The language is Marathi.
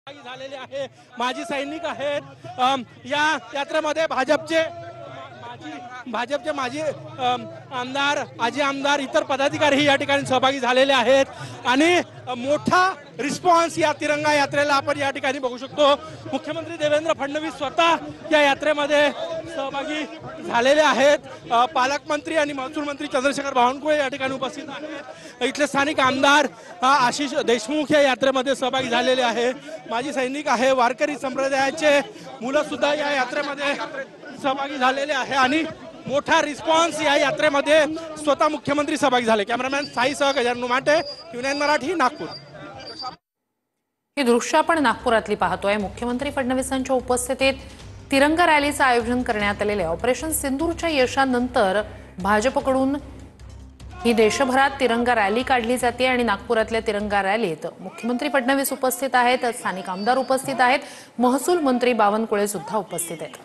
झालेले आहे। माजी सैनिक आहेत। या यात्रेमध्ये भाजपचे माजी आमदार, माजी आमदार, इतर पदाधिकारी या ठिकाणी सहभागी झालेले आहेत आणि मोठा रिस्पॉन्स या तिरंगा यात्रेला आपण या ठिकाणी बघू शकतो। मुख्यमंत्री देवेंद्र फडणवीस स्वतः या यात्रेमध्ये सहभागी झालेले आहेत। पालकमंत्री आणि महसूल मंत्री चंद्रशेखर बावनकुळे या ठिकाणी उपस्थित आहेत। इथले स्थानिक आमदार आशिष देशमुख या यात्रेमध्ये सहभागी झालेले आहे। माजी सैनिक आहे, वारकरी संप्रदायाचे मुलं सुद्धा या यात्रेमध्ये सहभागी झालेले आहे आणि मोठा रिस्पॉन्स या यात्रेमध्ये स्वतः मुख्यमंत्री सहभागी झाले। कॅमेरामॅन साईसह गजानन माटे, टी9 मराठी, नागपूर। ही दृश्य आपण नागपुरातली पाहतोय। मुख्यमंत्री फडणवीसांच्या उपस्थितीत तिरंगा रॅलीचं आयोजन करण्यात आलेले। ऑपरेशन सिंदूरच्या यशानंतर भाजपकडून ही देशभरात तिरंगा रॅली काढली जाते आणि नागपुरातल्या तिरंगा रॅलीत मुख्यमंत्री फडणवीस उपस्थित आहेत, स्थानिक आमदार उपस्थित आहेत, महसूल मंत्री बावनकुळे सुद्धा उपस्थित आहेत।